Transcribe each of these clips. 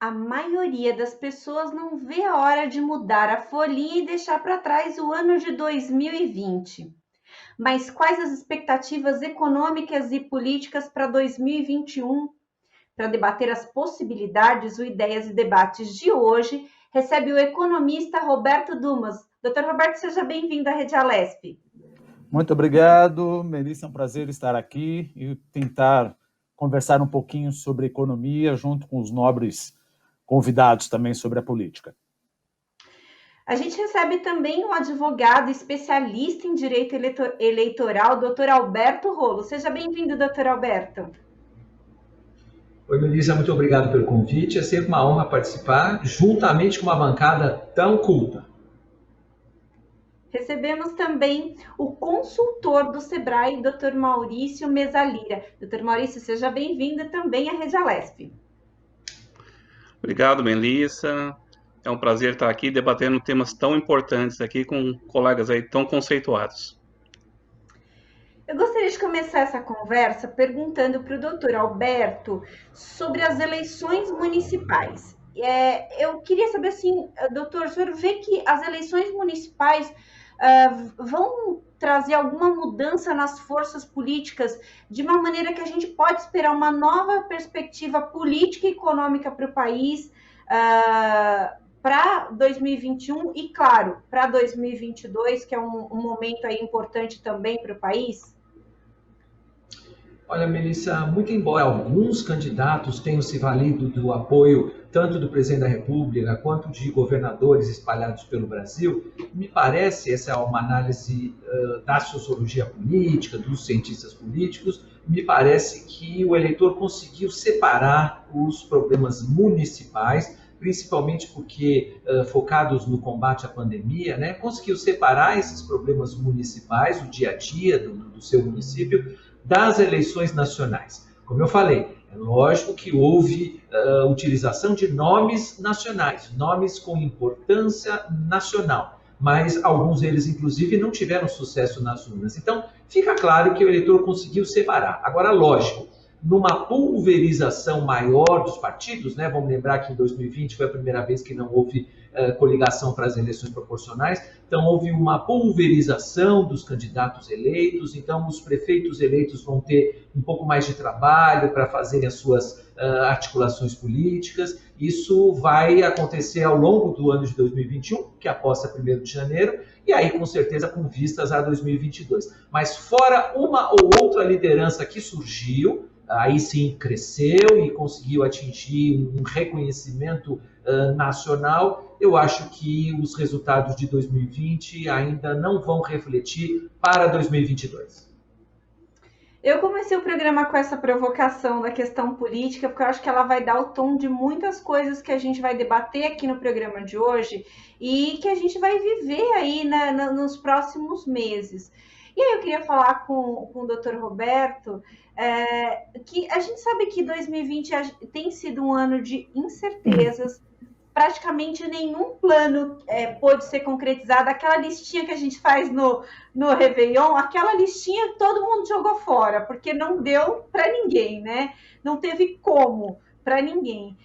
A maioria das pessoas não vê a hora de mudar a folhinha e deixar para trás o ano de 2020. Mas quais as expectativas econômicas e políticas para 2021? Para debater as possibilidades, o Ideias e Debates de hoje recebe o economista Roberto Dumas. Doutor Roberto, seja bem-vindo à Rede Alesp. Muito obrigado, Melissa, é um prazer estar aqui e tentar conversar um pouquinho sobre economia junto com os nobres convidados também sobre a política. A gente recebe também um advogado especialista em direito eleitoral, doutor Alberto Rolo. Seja bem-vindo, doutor Alberto. Oi, Melissa, muito obrigado pelo convite. É sempre uma honra participar, juntamente com uma bancada tão culta. Recebemos também o consultor do SEBRAE, Dr. Maurício Mesalira. Dr. Maurício, seja bem-vindo também à Rede Alesp. Obrigado, Melissa. É um prazer estar aqui debatendo temas tão importantes aqui com colegas aí tão conceituados. Eu gostaria de começar essa conversa perguntando para o doutor Alberto sobre as eleições municipais. Eu queria saber, assim, doutor, o senhor vê que as eleições municipais vão trazer alguma mudança nas forças políticas, de uma maneira que a gente pode esperar uma nova perspectiva política e econômica para o país para 2021 e, claro, para 2022, que é um momento aí importante também para o país? Olha, Melissa, muito embora alguns candidatos tenham se valido do apoio tanto do presidente da República quanto de governadores espalhados pelo Brasil, me parece, essa é uma análise da sociologia política, dos cientistas políticos, me parece que o eleitor conseguiu separar os problemas municipais, principalmente porque focados no combate à pandemia, né, conseguiu separar esses problemas municipais, o dia a dia do seu município, das eleições nacionais. Como eu falei, é lógico que houve utilização de nomes nacionais, nomes com importância nacional, mas alguns deles, inclusive, não tiveram sucesso nas urnas. Então, fica claro que o eleitor conseguiu separar. Agora, lógico, numa pulverização maior dos partidos, né? Vamos lembrar que em 2020 foi a primeira vez que não houve coligação para as eleições proporcionais, então houve uma pulverização dos candidatos eleitos, então os prefeitos eleitos vão ter um pouco mais de trabalho para fazerem as suas articulações políticas. Isso vai acontecer ao longo do ano de 2021, que aposta 1º de janeiro, e aí com certeza com vistas a 2022. Mas fora uma ou outra liderança que surgiu, aí sim cresceu e conseguiu atingir um reconhecimento nacional, eu acho que os resultados de 2020 ainda não vão refletir para 2022. Eu comecei o programa com essa provocação da questão política, porque eu acho que ela vai dar o tom de muitas coisas que a gente vai debater aqui no programa de hoje e que a gente vai viver aí nos próximos meses. E aí eu queria falar com o Dr. Roberto, que a gente sabe que 2020 tem sido um ano de incertezas, praticamente nenhum plano pôde ser concretizado. Aquela listinha que a gente faz no Réveillon, aquela listinha todo mundo jogou fora, porque não deu para ninguém, né? Não teve como para ninguém.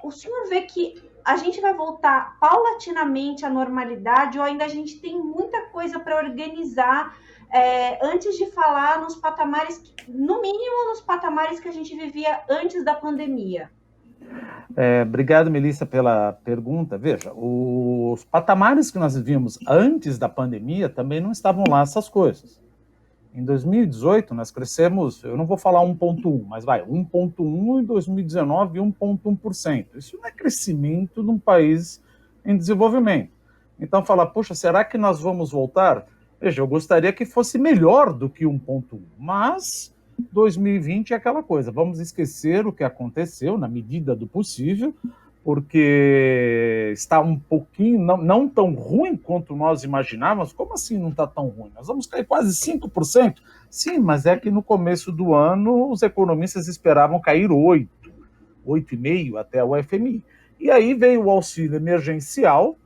O senhor vê que a gente vai voltar paulatinamente à normalidade ou ainda a gente tem muita coisa para organizar antes de falar nos patamares, no mínimo nos patamares que a gente vivia antes da pandemia? Obrigado, Melissa, pela pergunta. Veja, os patamares que nós vimos antes da pandemia também não estavam lá essas coisas. Em 2018, nós crescemos, eu não vou falar 1,1, mas vai, 1,1, em 2019, 1,1%. Isso não é crescimento num país em desenvolvimento. Então, falar, puxa, será que nós vamos voltar? Veja, eu gostaria que fosse melhor do que 1,1, mas 2020 é aquela coisa, vamos esquecer o que aconteceu na medida do possível, porque está um pouquinho, não tão ruim quanto nós imaginávamos. Como assim não está tão ruim? Nós vamos cair quase 5%. Sim, mas é que no começo do ano os economistas esperavam cair 8,5% até o FMI. E aí veio o auxílio emergencial,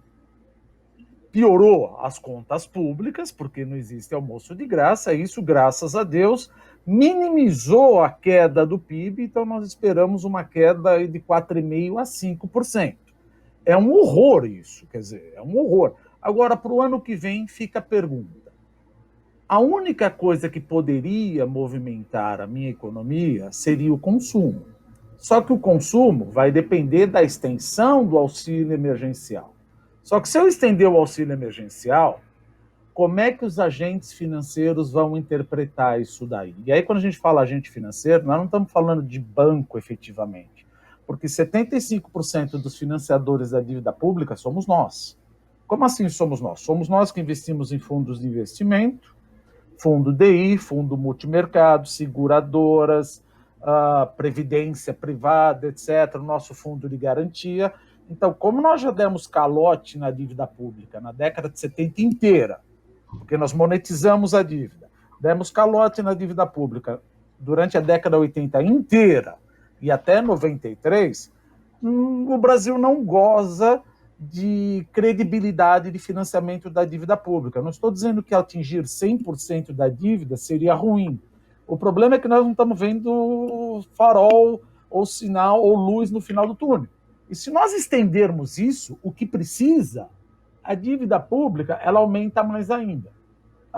piorou as contas públicas, porque não existe almoço de graça, e isso, graças a Deus, minimizou a queda do PIB, então nós esperamos uma queda de 4,5% a 5%. É um horror isso, quer dizer, é um horror. Agora, para o ano que vem, fica a pergunta. A única coisa que poderia movimentar a minha economia seria o consumo. Só que o consumo vai depender da extensão do auxílio emergencial. Só que se eu estender o auxílio emergencial, como é que os agentes financeiros vão interpretar isso daí? E aí, quando a gente fala agente financeiro, nós não estamos falando de banco efetivamente, porque 75% dos financiadores da dívida pública somos nós. Como assim somos nós? Somos nós que investimos em fundos de investimento, fundo DI, fundo multimercado, seguradoras, previdência privada, etc., o nosso fundo de garantia. Então, como nós já demos calote na dívida pública na década de 70 inteira, porque nós monetizamos a dívida, demos calote na dívida pública durante a década 80 inteira e até 93, o Brasil não goza de credibilidade de financiamento da dívida pública. Não estou dizendo que atingir 100% da dívida seria ruim. O problema é que nós não estamos vendo farol ou sinal ou luz no final do túnel. E se nós estendermos isso, o que precisa, a dívida pública, ela aumenta mais ainda.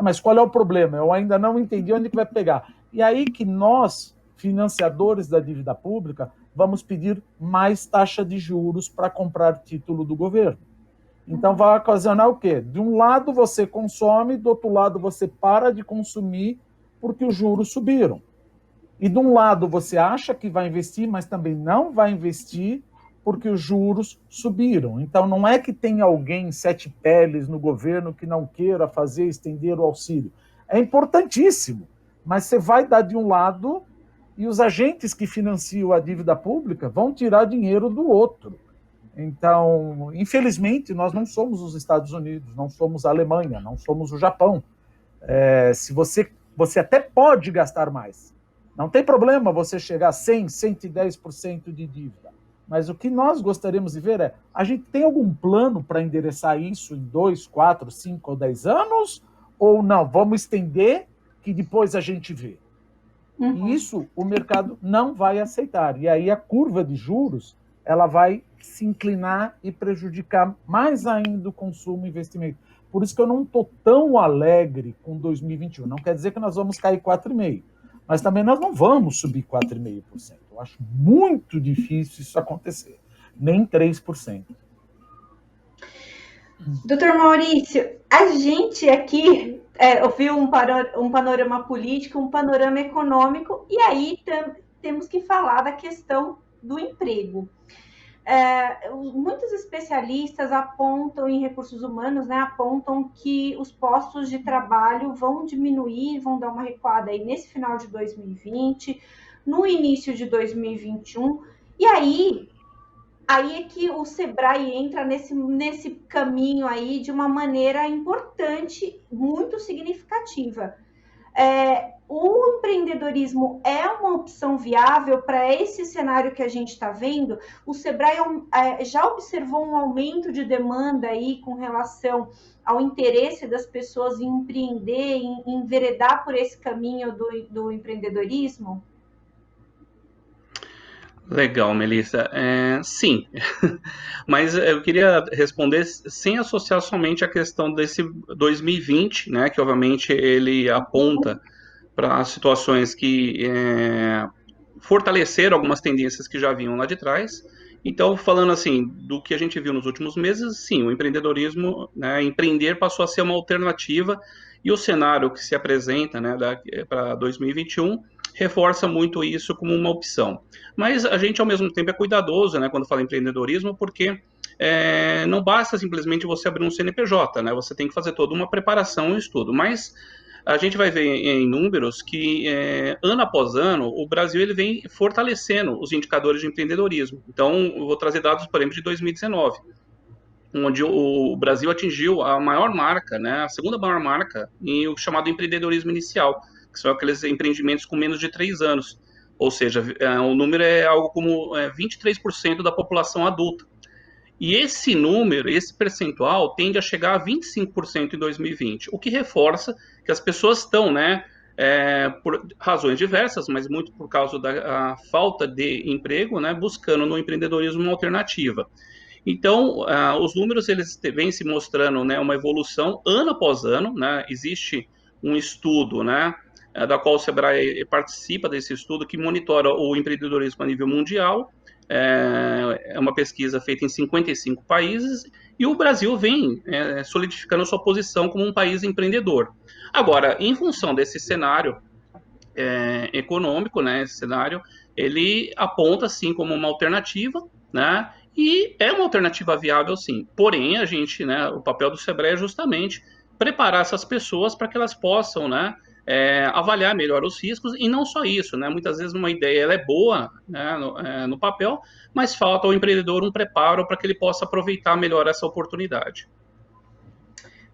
Mas qual é o problema? Eu ainda não entendi onde que vai pegar. E aí que nós, financiadores da dívida pública, vamos pedir mais taxa de juros para comprar título do governo. Então vai ocasionar o quê? De um lado você consome, do outro lado você para de consumir porque os juros subiram. E de um lado você acha que vai investir, mas também não vai investir porque os juros subiram. Então, não é que tem alguém sete peles no governo que não queira estender o auxílio. É importantíssimo, mas você vai dar de um lado e os agentes que financiam a dívida pública vão tirar dinheiro do outro. Então, infelizmente, nós não somos os Estados Unidos, não somos a Alemanha, não somos o Japão. Se você até pode gastar mais. Não tem problema você chegar a 100%, 110% de dívida. Mas o que nós gostaríamos de ver a gente tem algum plano para endereçar isso em 2, 4, 5 ou 10 anos? Ou não, vamos estender que depois a gente vê. E isso o mercado não vai aceitar. E aí a curva de juros ela vai se inclinar e prejudicar mais ainda o consumo e investimento. Por isso que eu não estou tão alegre com 2021. Não quer dizer que nós vamos cair 4,5%. Mas também nós não vamos subir 4,5%. Eu acho muito difícil isso acontecer. Nem 3%. Doutor Maurício, a gente aqui ouviu um panorama político, um panorama econômico, e aí temos que falar da questão do emprego. Muitos especialistas apontam em recursos humanos, apontam que os postos de trabalho vão diminuir, vão dar uma recuada aí nesse final de 2020, no início de 2021, e aí é que o Sebrae entra nesse caminho aí de uma maneira importante, muito significativa. O empreendedorismo é uma opção viável para esse cenário que a gente está vendo? O Sebrae já observou um aumento de demanda aí com relação ao interesse das pessoas em empreender, em enveredar por esse caminho do empreendedorismo? Legal, Melissa. Sim, mas eu queria responder sem associar somente a questão desse 2020, né, que obviamente ele aponta para situações que fortaleceram algumas tendências que já vinham lá de trás. Então, falando assim, do que a gente viu nos últimos meses, sim, o empreendedorismo, né, empreender passou a ser uma alternativa e o cenário que se apresenta, né, para 2021 reforça muito isso como uma opção. Mas a gente, ao mesmo tempo, é cuidadoso, né, quando fala em empreendedorismo, porque não basta simplesmente você abrir um CNPJ, né, você tem que fazer toda uma preparação e um estudo. Mas a gente vai ver em números que, ano após ano, o Brasil ele vem fortalecendo os indicadores de empreendedorismo. Então, eu vou trazer dados, por exemplo, de 2019, onde o Brasil atingiu a maior marca, né, a segunda maior marca, em o chamado empreendedorismo inicial, que são aqueles empreendimentos com menos de 3 anos. Ou seja, o número é algo como 23% da população adulta. E esse número, esse percentual, tende a chegar a 25% em 2020, o que reforça que as pessoas estão, né, por razões diversas, mas muito por causa da falta de emprego, né, buscando no empreendedorismo uma alternativa. Então, os números eles vêm se mostrando, né, uma evolução ano após ano, né? Existe um estudo, né, da qual o Sebrae participa desse estudo, que monitora o empreendedorismo a nível mundial. É uma pesquisa feita em 55 países e o Brasil vem solidificando sua posição como um país empreendedor. Agora, em função desse cenário econômico, né, esse cenário, ele aponta, sim, como uma alternativa, né, e é uma alternativa viável, sim. Porém, a gente, né, o papel do Sebrae é justamente preparar essas pessoas para que elas possam, né, avaliar melhor os riscos, e não só isso, né, muitas vezes uma ideia ela é boa, né, no papel, mas falta ao empreendedor um preparo para que ele possa aproveitar melhor essa oportunidade.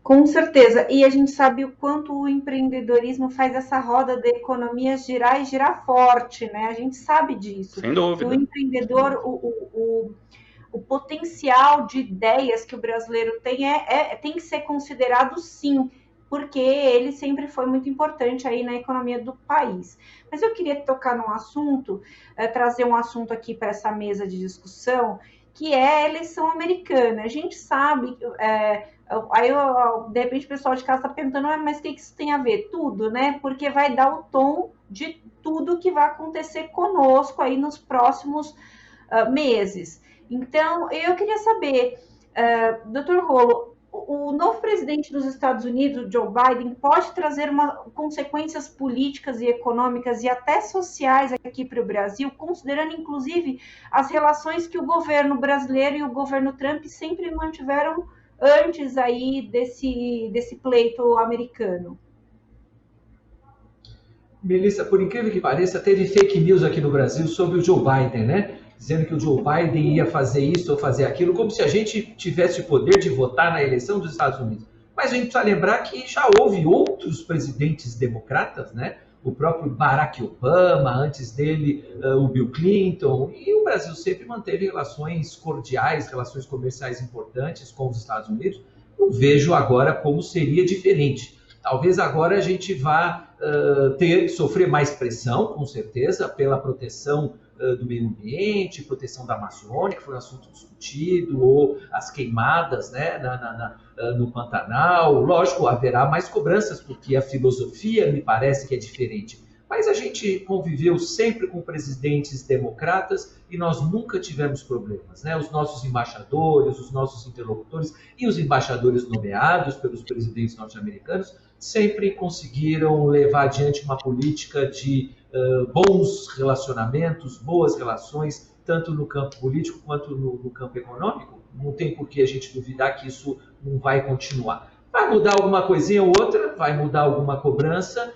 Com certeza, e a gente sabe o quanto o empreendedorismo faz essa roda da economia girar e girar forte, né? A gente sabe disso. Sem dúvida. Que o empreendedor, o potencial de ideias que o brasileiro tem tem que ser considerado, sim, porque ele sempre foi muito importante aí na economia do país. Mas eu queria tocar num assunto, trazer um assunto aqui para essa mesa de discussão, que é a eleição americana. A gente sabe, aí de repente o pessoal de casa está perguntando, mas o que isso tem a ver? Tudo, né? Porque vai dar o tom de tudo que vai acontecer conosco aí nos próximos meses. Então, eu queria saber, Dr. Rolo, o novo presidente dos Estados Unidos, Joe Biden, pode trazer consequências políticas e econômicas e até sociais aqui para o Brasil, considerando, inclusive, as relações que o governo brasileiro e o governo Trump sempre mantiveram antes aí desse pleito americano? Melissa, por incrível que pareça, teve fake news aqui no Brasil sobre o Joe Biden, né? Dizendo que o Joe Biden ia fazer isso ou fazer aquilo, como se a gente tivesse o poder de votar na eleição dos Estados Unidos. Mas a gente precisa lembrar que já houve outros presidentes democratas, né? O próprio Barack Obama, antes dele o Bill Clinton, e o Brasil sempre manteve relações cordiais, relações comerciais importantes com os Estados Unidos. Não vejo agora como seria diferente. Talvez agora a gente vá sofrer mais pressão, com certeza, pela proteção do meio ambiente, proteção da Amazônia, que foi um assunto discutido, ou as queimadas, né, no Pantanal. Lógico, haverá mais cobranças, porque a filosofia me parece que é diferente. Mas a gente conviveu sempre com presidentes democratas e nós nunca tivemos problemas, né? Os nossos embaixadores, os nossos interlocutores e os embaixadores nomeados pelos presidentes norte-americanos sempre conseguiram levar adiante uma política de bons relacionamentos, boas relações, tanto no campo político quanto no campo econômico. Não tem por que a gente duvidar que isso não vai continuar. Vai mudar alguma coisinha ou outra, vai mudar alguma cobrança,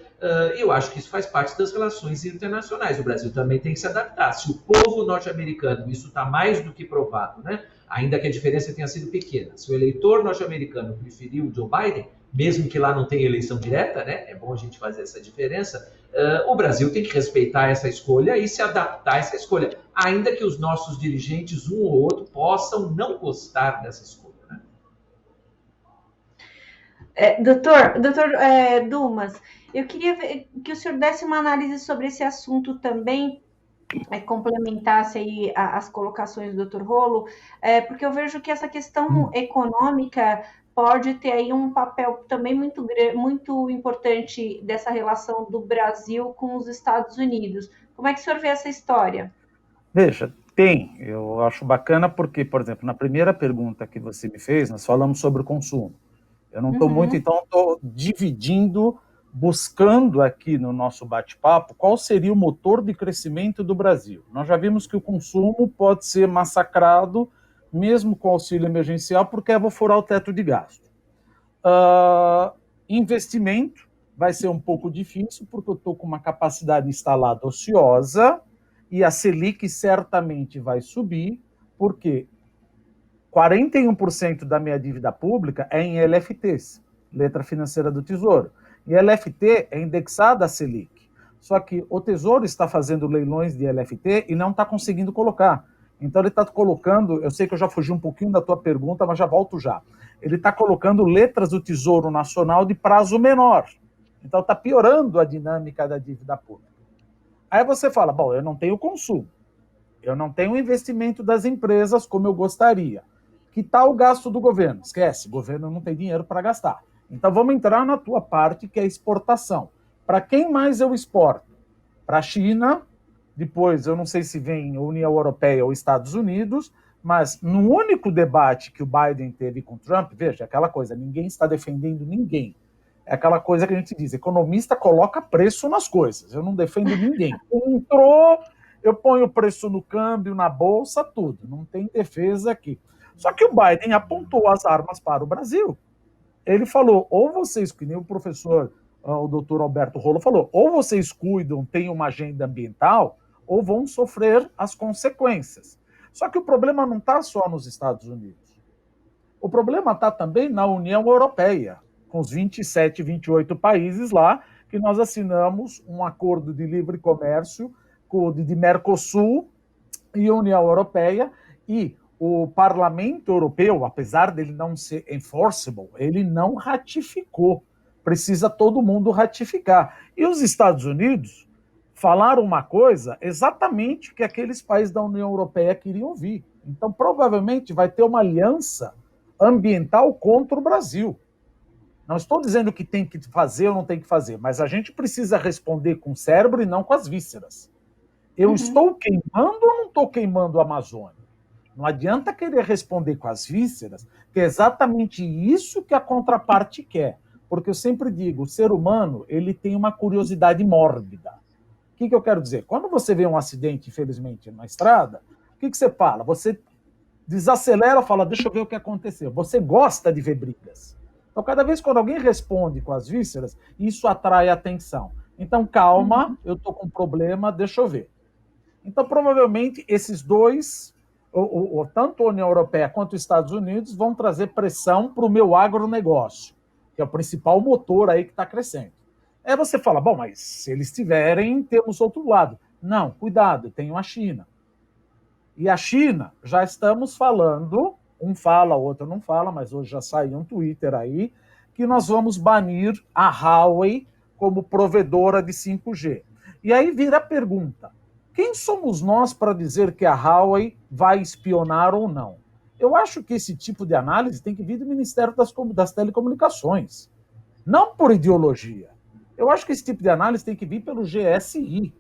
eu acho que isso faz parte das relações internacionais. O Brasil também tem que se adaptar. Se o povo norte-americano, isso está mais do que provado, né? Ainda que a diferença tenha sido pequena, se o eleitor norte-americano preferiu o Joe Biden, mesmo que lá não tenha eleição direta, né? É bom a gente fazer essa diferença. O Brasil tem que respeitar essa escolha e se adaptar a essa escolha, ainda que os nossos dirigentes, um ou outro, possam não gostar dessa escolha. Doutor Dumas, eu queria que o senhor desse uma análise sobre esse assunto também, complementasse aí as colocações do Dr. Rolo, porque eu vejo que essa questão econômica pode ter aí um papel também muito importante dessa relação do Brasil com os Estados Unidos. Como é que o senhor vê essa história? Veja, eu acho bacana porque, por exemplo, na primeira pergunta que você me fez, nós falamos sobre o consumo. Eu não estou muito, então estou dividindo, buscando aqui no nosso bate-papo qual seria o motor de crescimento do Brasil. Nós já vimos que o consumo pode ser massacrado, mesmo com auxílio emergencial, porque eu vou furar o teto de gasto. Investimento vai ser um pouco difícil, porque eu estou com uma capacidade instalada ociosa, e a Selic certamente vai subir, porque 41% da minha dívida pública é em LFTs, letra financeira do Tesouro. E LFT é indexada à Selic. Só que o Tesouro está fazendo leilões de LFT e não está conseguindo colocar. Então ele está colocando, eu sei que eu já fugi um pouquinho da tua pergunta, mas já volto já. Ele está colocando letras do Tesouro Nacional de prazo menor. Então está piorando a dinâmica da dívida pública. Aí você fala, bom, eu não tenho consumo, eu não tenho investimento das empresas como eu gostaria. Que tal o gasto do governo? Esquece, o governo não tem dinheiro para gastar. Então vamos entrar na tua parte, que é a exportação. Para quem mais eu exporto? Para a China, depois eu não sei se vem União Europeia ou Estados Unidos, mas no único debate que o Biden teve com o Trump, veja, aquela coisa, ninguém está defendendo ninguém. É aquela coisa que a gente diz, economista coloca preço nas coisas, eu não defendo ninguém. Entrou, eu ponho o preço no câmbio, na bolsa, tudo, não tem defesa aqui. Só que o Biden apontou as armas para o Brasil. Ele falou, ou vocês, que nem o professor, o doutor Alberto Rolla falou, ou vocês cuidam, têm uma agenda ambiental, ou vão sofrer as consequências. Só que o problema não está só nos Estados Unidos. O problema está também na União Europeia, com os 27, 28 países lá, que nós assinamos um acordo de livre comércio de Mercosul e União Europeia, e o Parlamento Europeu, apesar dele não ser enforceable, ele não ratificou. Precisa todo mundo ratificar. E os Estados Unidos falaram uma coisa exatamente que aqueles países da União Europeia queriam ouvir. Então, provavelmente, vai ter uma aliança ambiental contra o Brasil. Não estou dizendo que tem que fazer ou não tem que fazer, mas a gente precisa responder com o cérebro e não com as vísceras. Eu estou queimando ou não estou queimando a Amazônia? Não adianta querer responder com as vísceras, que é exatamente isso que a contraparte quer. Porque eu sempre digo, o ser humano ele tem uma curiosidade mórbida. O que eu quero dizer? Quando você vê um acidente, infelizmente, na estrada, o que você fala? Você desacelera e fala, deixa eu ver o que aconteceu. Você gosta de ver brigas. Então, cada vez que alguém responde com as vísceras, isso atrai atenção. Então, calma, eu estou com um problema, deixa eu ver. Então, provavelmente, esses dois, tanto a União Europeia quanto os Estados Unidos, vão trazer pressão para o meu agronegócio, que é o principal motor aí que está crescendo. Aí você fala, bom, mas se eles tiverem, temos outro lado. Não, cuidado, tenho a China. E a China, já estamos falando, um fala, o outro não fala, mas hoje já saiu um Twitter aí, que nós vamos banir a Huawei como provedora de 5G. E aí vira a pergunta, quem somos nós para dizer que a Huawei vai espionar ou não? Eu acho que esse tipo de análise tem que vir do Ministério das Telecomunicações, não por ideologia. Eu acho que esse tipo de análise tem que vir pelo GSI,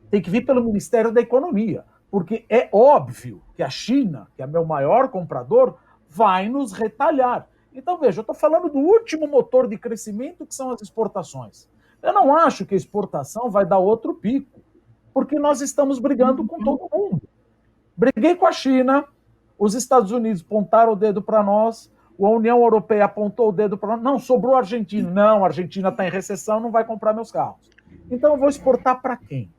tem que vir pelo Ministério da Economia, porque é óbvio que a China, que é meu maior comprador, vai nos retalhar. Então, veja, eu estou falando do último motor de crescimento, que são as exportações. Eu não acho que a exportação vai dar outro pico, porque nós estamos brigando com todo mundo. Briguei com a China, os Estados Unidos apontaram o dedo para nós, a União Europeia apontou o dedo para nós, não, sobrou a Argentina. Não, a Argentina está em recessão, não vai comprar meus carros. Então eu vou exportar para quem?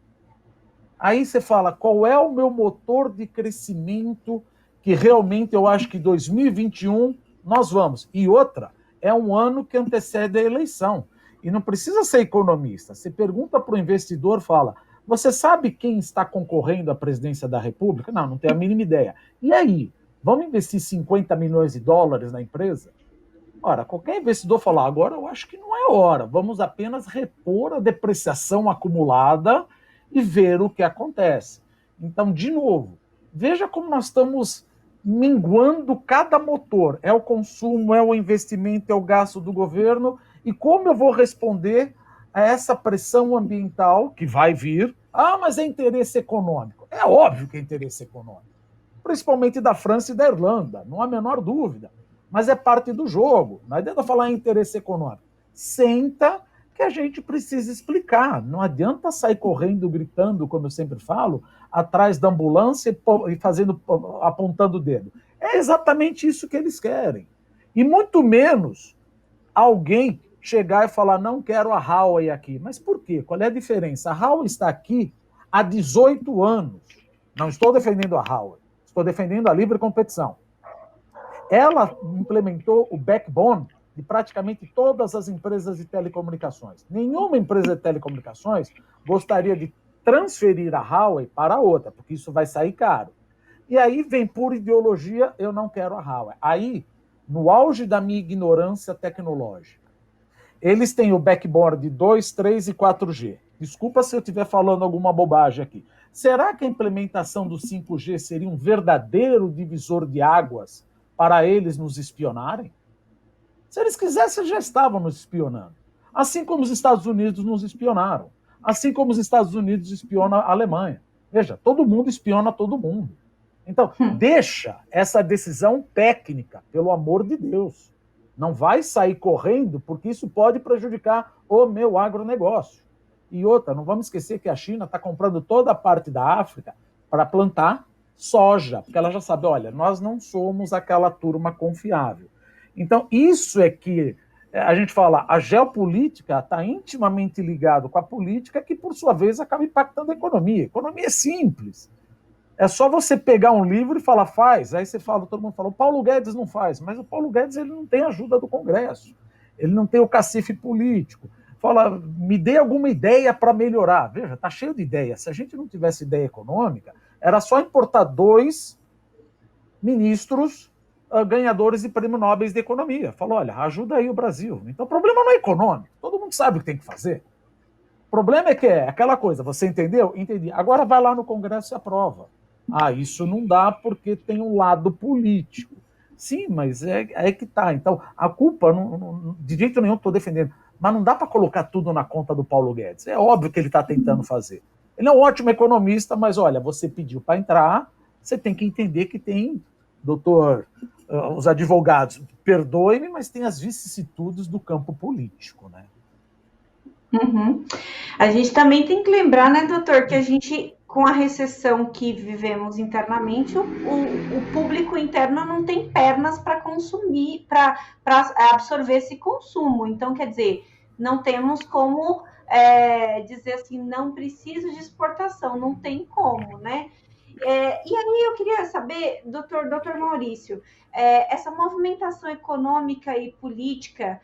Aí você fala, qual é o meu motor de crescimento que realmente eu acho que 2021 nós vamos. E outra, é um ano que antecede a eleição. E não precisa ser economista. Você pergunta para o investidor, fala, você sabe quem está concorrendo à presidência da República? Não, não tenho a mínima ideia. E aí, vamos investir 50 milhões de dólares na empresa? Ora, qualquer investidor falar, agora eu acho que não é hora, vamos apenas repor a depreciação acumulada e ver o que acontece. Então, de novo, veja como nós estamos minguando cada motor. É o consumo, é o investimento, é o gasto do governo, e como eu vou responder a essa pressão ambiental que vai vir. Ah, mas é interesse econômico. É óbvio que é interesse econômico. Principalmente da França e da Irlanda, não há a menor dúvida. Mas é parte do jogo. Não adianta falar em interesse econômico. Senta que a gente precisa explicar. Não adianta sair correndo, gritando, como eu sempre falo, atrás da ambulância e apontando o dedo. É exatamente isso que eles querem. E muito menos alguém chegar e falar, não quero a Huawei aqui. Mas por quê? Qual é a diferença? A Huawei está aqui há 18 anos. Não estou defendendo a Huawei, estou defendendo a livre competição. Ela implementou o backbone de praticamente todas as empresas de telecomunicações. Nenhuma empresa de telecomunicações gostaria de transferir a Huawei para outra, porque isso vai sair caro. E aí vem por ideologia, eu não quero a Huawei. Aí, no auge da minha ignorância tecnológica, eles têm o backboard 2, 3 e 4G. Desculpa se eu estiver falando alguma bobagem aqui. Será que a implementação do 5G seria um verdadeiro divisor de águas para eles nos espionarem? Se eles quisessem, já estavam nos espionando. Assim como os Estados Unidos nos espionaram. Assim como os Estados Unidos espionam a Alemanha. Veja, todo mundo espiona todo mundo. Então, deixa essa decisão técnica, pelo amor de Deus. Não vai sair correndo, porque isso pode prejudicar o meu agronegócio. E outra, não vamos esquecer que a China está comprando toda a parte da África para plantar soja, porque ela já sabe, olha, nós não somos aquela turma confiável. Então, isso é que a gente fala, a geopolítica está intimamente ligado com a política, que, por sua vez, acaba impactando a economia. A economia é simples. É só você pegar um livro e falar, faz. Aí você fala, todo mundo fala, o Paulo Guedes não faz. Mas o Paulo Guedes ele não tem ajuda do Congresso. Ele não tem o cacife político. Fala, me dê alguma ideia para melhorar. Veja, está cheio de ideias. Se a gente não tivesse ideia econômica, era só importar 2 ministros ganhadores de prêmio Nobel de Economia. Falou, olha, ajuda aí o Brasil. Então o problema não é econômico. Todo mundo sabe o que tem que fazer. O problema é que é aquela coisa, você entendeu? Entendi. Agora vai lá no Congresso e aprova. Ah, isso não dá porque tem um lado político. Sim, mas é que tá. Então, a culpa, de jeito nenhum estou defendendo, mas não dá para colocar tudo na conta do Paulo Guedes. É óbvio que ele está tentando fazer. Ele é um ótimo economista, mas olha, você pediu para entrar, você tem que entender que tem, doutor, os advogados, perdoe-me, mas tem as vicissitudes do campo político, né? Uhum. A gente também tem que lembrar, né, doutor, que a gente, com a recessão que vivemos internamente, o público interno não tem pernas para consumir, para absorver esse consumo. Então, quer dizer, não temos como dizer assim, não preciso de exportação, não tem como, né? E aí eu queria saber, doutor Maurício, essa movimentação econômica e política,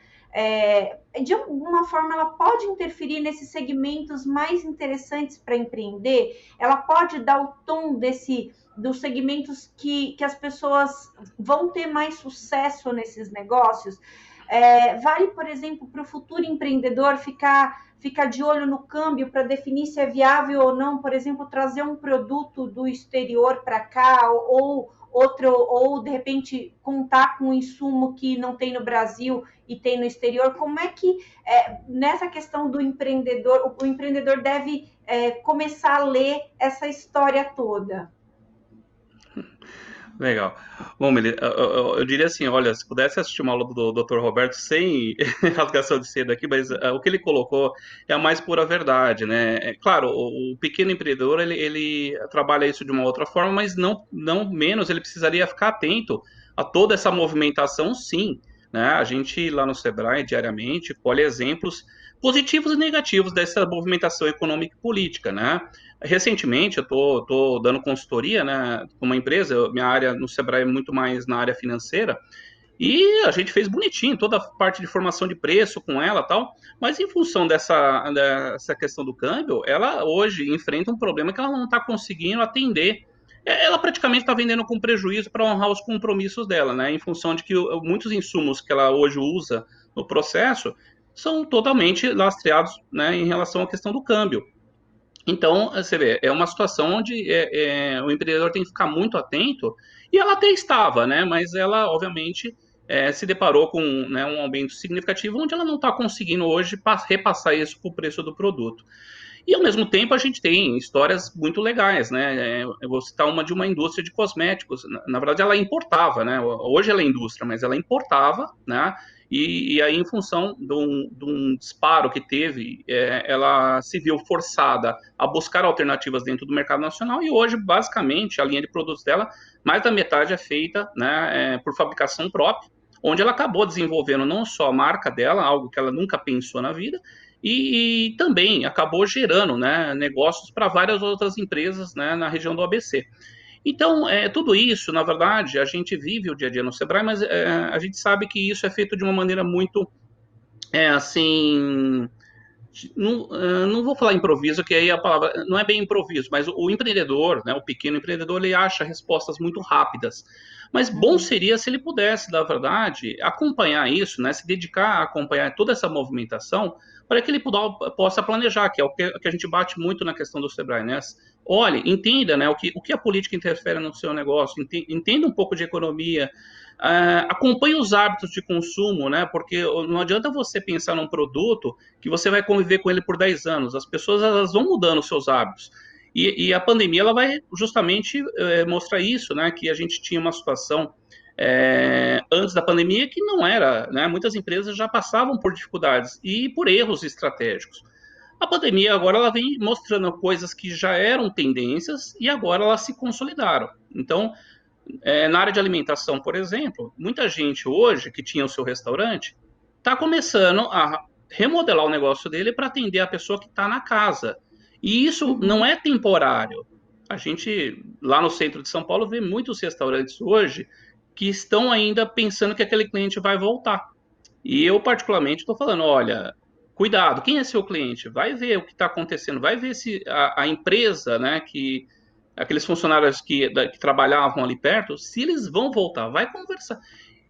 de alguma forma, ela pode interferir nesses segmentos mais interessantes para empreender? Ela pode dar o tom dos segmentos que as pessoas vão ter mais sucesso nesses negócios? Vale, por exemplo, para o futuro empreendedor ficar de olho no câmbio para definir se é viável ou não, por exemplo, trazer um produto do exterior para cá, ou de repente contar com um insumo que não tem no Brasil e tem no exterior? Como é que nessa questão do empreendedor, o empreendedor deve começar a ler essa história toda? Legal. Bom, eu diria assim, olha, se pudesse assistir uma aula do Dr. Roberto sem rasgação de seda aqui, mas o que ele colocou é a mais pura verdade, né? Claro, o pequeno empreendedor, ele trabalha isso de uma outra forma, mas não menos, ele precisaria ficar atento a toda essa movimentação, sim, né? A gente lá no Sebrae, diariamente, colhe exemplos positivos e negativos dessa movimentação econômica e política, né? Recentemente, eu tô dando consultoria, né, com uma empresa, minha área no Sebrae é muito mais na área financeira, e a gente fez bonitinho toda a parte de formação de preço com ela e tal, mas em função dessa questão do câmbio, ela hoje enfrenta um problema que ela não está conseguindo atender. Ela praticamente está vendendo com prejuízo para honrar os compromissos dela, né, em função de que muitos insumos que ela hoje usa no processo são totalmente lastreados, né, em relação à questão do câmbio. Então, você vê, é uma situação onde o empreendedor tem que ficar muito atento, e ela até estava, né? Mas ela, obviamente, se deparou com, né, um aumento significativo, onde ela não está conseguindo hoje repassar isso para o preço do produto. E, ao mesmo tempo, a gente tem histórias muito legais, né? Eu vou citar uma de uma indústria de cosméticos. Na verdade, ela importava, né? Hoje ela é indústria, mas ela importava, né? E aí, em função de um disparo que teve, ela se viu forçada a buscar alternativas dentro do mercado nacional, e hoje, basicamente, a linha de produtos dela, mais da metade é feita, né, por fabricação própria, onde ela acabou desenvolvendo não só a marca dela, algo que ela nunca pensou na vida, e também acabou gerando, né, negócios para várias outras empresas, né, na região do ABC. Então, tudo isso, na verdade, a gente vive o dia a dia no Sebrae, mas a gente sabe que isso é feito de uma maneira muito, assim, não vou falar improviso, que aí a palavra não é bem improviso, mas o empreendedor, né, o pequeno empreendedor, ele acha respostas muito rápidas. Mas bom seria se ele pudesse, na verdade, acompanhar isso, né, se dedicar a acompanhar toda essa movimentação, para que ele possa planejar, que é o que a gente bate muito na questão do Sebrae, né? Olhe, entenda, né, o que a política interfere no seu negócio, entenda um pouco de economia, acompanhe os hábitos de consumo, né? Porque não adianta você pensar num produto que você vai conviver com ele por 10 anos. As pessoas, elas vão mudando os seus hábitos. E a pandemia, ela vai justamente mostrar isso, né? Que a gente tinha uma situação antes da pandemia que não era, né? Muitas empresas já passavam por dificuldades e por erros estratégicos. A pandemia agora ela vem mostrando coisas que já eram tendências e agora elas se consolidaram. Então, na área de alimentação, por exemplo, muita gente hoje que tinha o seu restaurante está começando a remodelar o negócio dele para atender a pessoa que está na casa. E isso não é temporário. A gente, lá no centro de São Paulo, vê muitos restaurantes hoje que estão ainda pensando que aquele cliente vai voltar. E eu, particularmente, estou falando, olha, cuidado, quem é seu cliente? Vai ver o que está acontecendo, vai ver se a empresa, né, aqueles funcionários que trabalhavam ali perto, se eles vão voltar, vai conversar.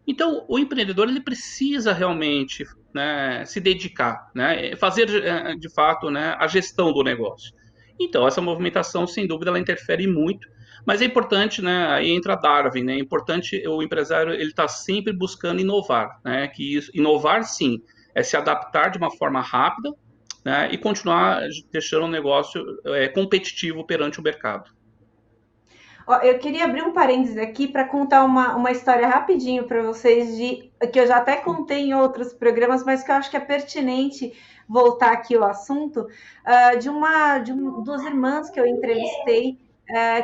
Então, o empreendedor ele precisa realmente, né, se dedicar, né, fazer de fato, né, a gestão do negócio. Então, essa movimentação, sem dúvida, ela interfere muito, mas é importante, né, aí entra Darwin, né, é importante o empresário ele está sempre buscando inovar, né, inovar sim, é se adaptar de uma forma rápida, né, e continuar deixando o negócio competitivo perante o mercado. Eu queria abrir um parênteses aqui para contar uma história rapidinho para vocês, que eu já até contei em outros programas, mas que eu acho que é pertinente voltar aqui ao assunto, de duas irmãs que eu entrevistei,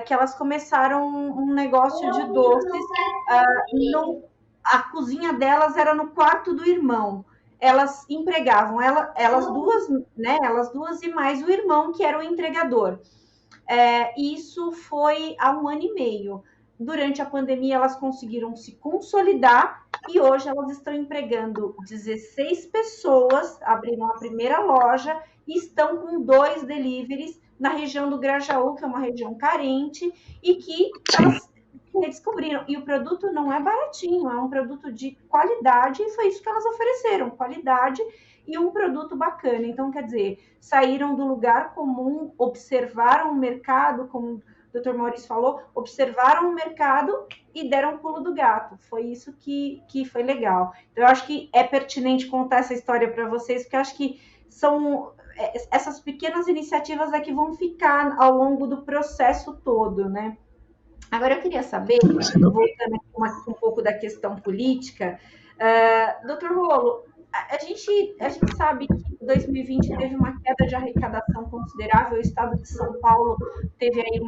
que elas começaram um negócio de doces, a cozinha delas era no quarto do irmão. Elas empregavam elas duas e mais o irmão, que era o entregador. Isso foi há 1 ano e meio. Durante a pandemia, elas conseguiram se consolidar e hoje elas estão empregando 16 pessoas, abriram a primeira loja e estão com 2 deliveries na região do Grajaú, que é uma região carente, e que elas redescobriram. E o produto não é baratinho, é um produto de qualidade, e foi isso que elas ofereceram, qualidade e um produto bacana. Então, quer dizer, saíram do lugar comum, observaram o mercado, como o Dr. Maurício falou, observaram o mercado e deram o pulo do gato. Foi isso que foi legal. Então, eu acho que é pertinente contar essa história para vocês, porque eu acho que são essas pequenas iniciativas que vão ficar ao longo do processo todo, né? Agora, eu queria saber, voltando aqui um pouco da questão política, Dr. Rolo, a gente sabe que 2020 teve uma queda de arrecadação considerável, o estado de São Paulo teve aí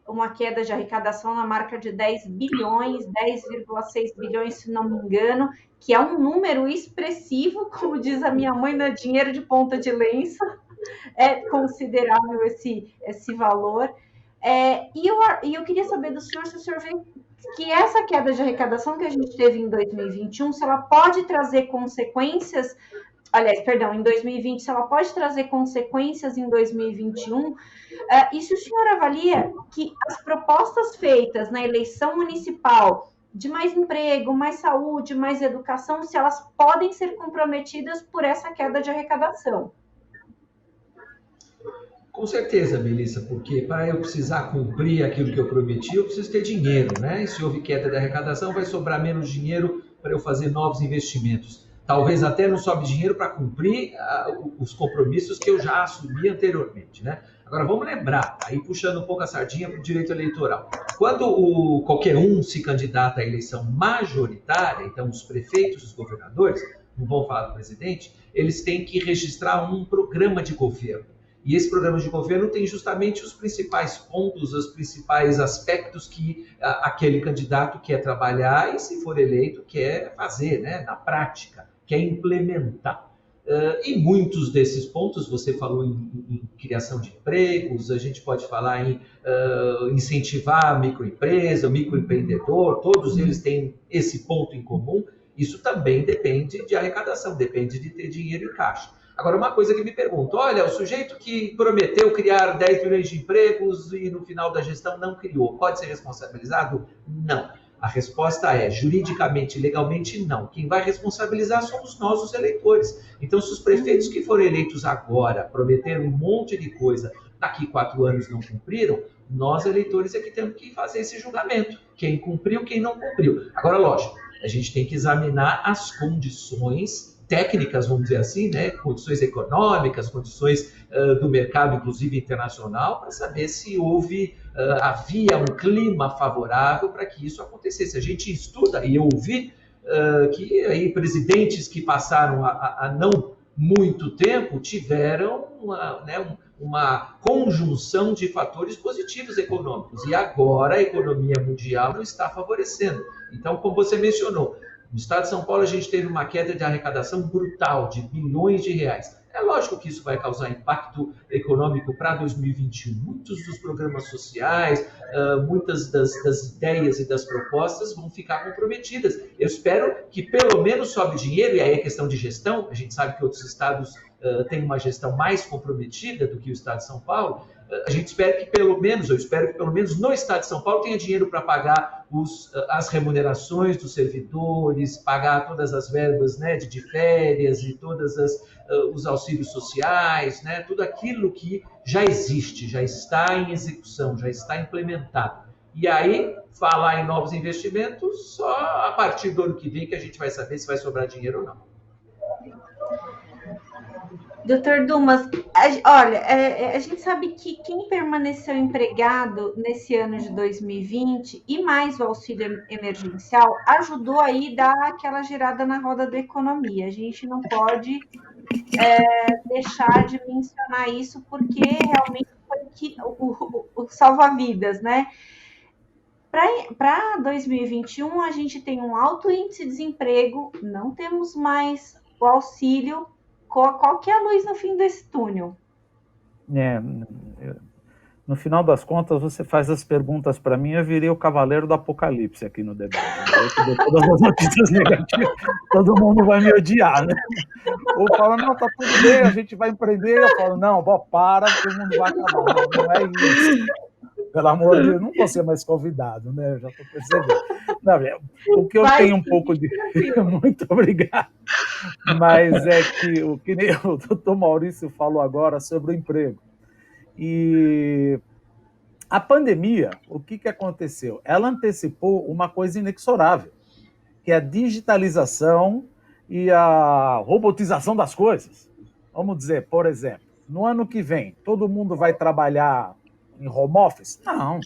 uma queda de arrecadação na marca de 10 bilhões, 10,6 bilhões, se não me engano, que é um número expressivo, como diz a minha mãe, não é dinheiro de ponta de lenço, é considerável esse valor. E eu queria saber do senhor, se o senhor vê que essa queda de arrecadação que a gente teve em 2021, se ela pode trazer consequências, em 2020, se ela pode trazer consequências em 2021, e se o senhor avalia que as propostas feitas na eleição municipal de mais emprego, mais saúde, mais educação, se elas podem ser comprometidas por essa queda de arrecadação. Com certeza, Melissa, porque para eu precisar cumprir aquilo que eu prometi, eu preciso ter dinheiro, né? E se houve queda de arrecadação, vai sobrar menos dinheiro para eu fazer novos investimentos. Talvez até não sobre dinheiro para cumprir os compromissos que eu já assumi anteriormente, né? Agora, vamos lembrar, aí puxando um pouco a sardinha para o direito eleitoral. Quando qualquer um se candidata à eleição majoritária, então os prefeitos, os governadores, não vão falar do presidente, eles têm que registrar um programa de governo. E esse programa de governo tem justamente os principais pontos, os principais aspectos que aquele candidato quer trabalhar e, se for eleito, quer fazer, né, na prática, quer implementar. E muitos desses pontos, você falou em criação de empregos, a gente pode falar em incentivar a microempresa, o microempreendedor, todos eles têm esse ponto em comum. Isso também depende de arrecadação, depende de ter dinheiro em caixa. Agora, uma coisa que me pergunto, olha, o sujeito que prometeu criar 10 milhões de empregos e no final da gestão não criou, pode ser responsabilizado? Não. A resposta é, juridicamente, legalmente, não. Quem vai responsabilizar somos nós, os eleitores. Então, se os prefeitos que foram eleitos agora prometeram um monte de coisa, daqui 4 anos não cumpriram, nós, eleitores, é que temos que fazer esse julgamento. Quem cumpriu, quem não cumpriu. Agora, lógico, a gente tem que examinar as condições técnicas, vamos dizer assim, né? Condições econômicas, condições do mercado, inclusive internacional, para saber se havia um clima favorável para que isso acontecesse. A gente estuda, e eu ouvi que aí presidentes que passaram a não muito tempo tiveram uma conjunção de fatores positivos econômicos, e agora a economia mundial não está favorecendo. Então, como você mencionou, no estado de São Paulo, a gente teve uma queda de arrecadação brutal, de bilhões de reais. É lógico que isso vai causar impacto econômico para 2021. Muitos dos programas sociais, muitas das ideias e das propostas vão ficar comprometidas. Eu espero que pelo menos sobre dinheiro, e aí é questão de gestão, a gente sabe que outros estados têm uma gestão mais comprometida do que o estado de São Paulo. A gente espera que pelo menos, eu espero que pelo menos no estado de São Paulo tenha dinheiro para pagar as remunerações dos servidores, pagar todas as verbas, né, de férias e todos os auxílios sociais, né, tudo aquilo que já existe, já está em execução, já está implementado. E aí, falar em novos investimentos só a partir do ano que vem que a gente vai saber se vai sobrar dinheiro ou não. Doutor Dumas, olha, a gente sabe que quem permaneceu empregado nesse ano de 2020 e mais o auxílio emergencial ajudou aí a dar aquela girada na roda da economia. A gente não pode deixar de mencionar isso, porque realmente foi o salva-vidas, né? Para 2021, a gente tem um alto índice de desemprego, não temos mais o auxílio. Qual que é a luz no fim desse túnel? No final das contas, você faz as perguntas para mim, eu virei o cavaleiro do apocalipse aqui no debate. Eu dou todas as notícias negativas, todo mundo vai me odiar, né? Ou fala, não, tá tudo bem, a gente vai empreender. Eu falo, não, para, todo mundo vai acabar. Não é isso. Pelo amor de Deus, não vou ser mais convidado, né? Eu já estou percebendo. Não, o que eu tenho um pouco de... Muito obrigado. Mas é que o que nem o doutor Maurício falou agora sobre o emprego. E a pandemia, o que aconteceu? Ela antecipou uma coisa inexorável, que é a digitalização e a robotização das coisas. Vamos dizer, por exemplo, no ano que vem, todo mundo vai trabalhar em home office? Não.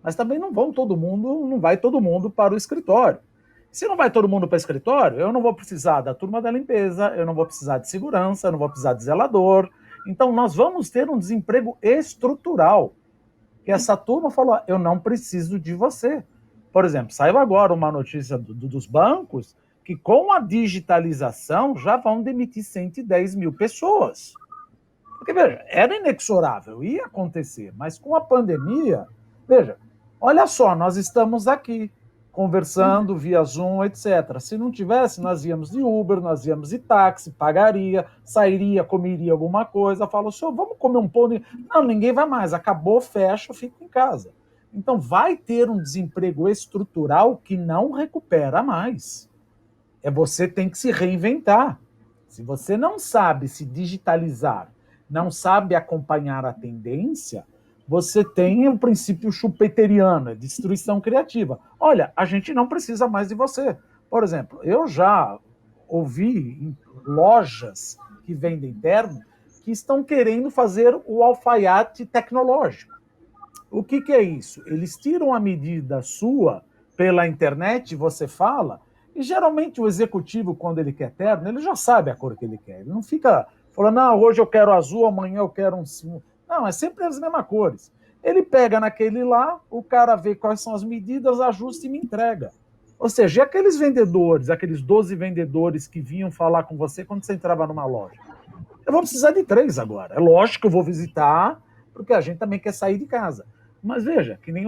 Mas também não vai todo mundo para o escritório. Se não vai todo mundo para o escritório, eu não vou precisar da turma da limpeza, eu não vou precisar de segurança, eu não vou precisar de zelador. Então, nós vamos ter um desemprego estrutural. Que essa turma falou, eu não preciso de você. Por exemplo, saiu agora uma notícia dos bancos que com a digitalização já vão demitir 110 mil pessoas. Porque, veja, era inexorável, ia acontecer, mas com a pandemia, veja, olha só, nós estamos aqui, conversando via Zoom, etc. Se não tivesse, nós íamos de Uber, nós íamos de táxi, pagaria, sairia, comeria alguma coisa, fala, senhor, vamos comer um pão? Não, ninguém vai mais, acabou, fecha, fica em casa. Então, vai ter um desemprego estrutural que não recupera mais. Você tem que se reinventar. Se você não sabe se digitalizar, não sabe acompanhar a tendência, você tem o princípio schumpeteriano, destruição criativa. Olha, a gente não precisa mais de você. Por exemplo, eu já ouvi em lojas que vendem terno que estão querendo fazer o alfaiate tecnológico. O que é isso? Eles tiram a medida sua pela internet, você fala, e geralmente o executivo, quando ele quer terno, ele já sabe a cor que ele quer. Ele não fica falando, não, hoje eu quero azul, amanhã eu quero um... Não, é sempre as mesmas cores. Ele pega naquele lá, o cara vê quais são as medidas, ajusta e me entrega. Ou seja, aqueles vendedores, aqueles 12 vendedores que vinham falar com você quando você entrava numa loja. Eu vou precisar de 3 agora. É lógico que eu vou visitar, porque a gente também quer sair de casa. Mas veja, que nem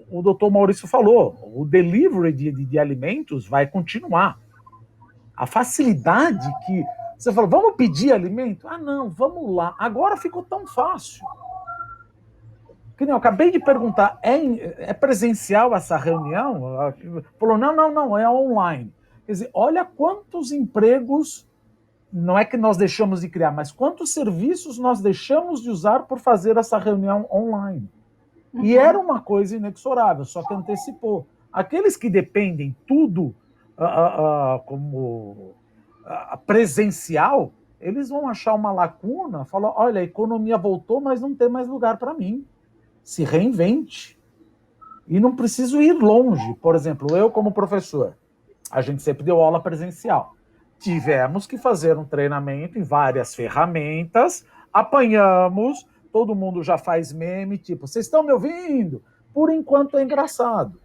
o doutor Maurício falou, o delivery de alimentos vai continuar. A facilidade que Você fala, vamos pedir alimento? Ah, não, vamos lá. Agora ficou tão fácil. Que nem eu acabei de perguntar, é presencial essa reunião? Falou, não, é online. Quer dizer, olha quantos empregos, não é que nós deixamos de criar, mas quantos serviços nós deixamos de usar por fazer essa reunião online. E era uma coisa inexorável, só que antecipou. Aqueles que dependem tudo como presencial, eles vão achar uma lacuna, falar, olha, a economia voltou, mas não tem mais lugar para mim. Se reinvente. E não preciso ir longe. Por exemplo, eu como professor, a gente sempre deu aula presencial. Tivemos que fazer um treinamento em várias ferramentas, apanhamos, todo mundo já faz meme, tipo, vocês estão me ouvindo? Por enquanto é engraçado.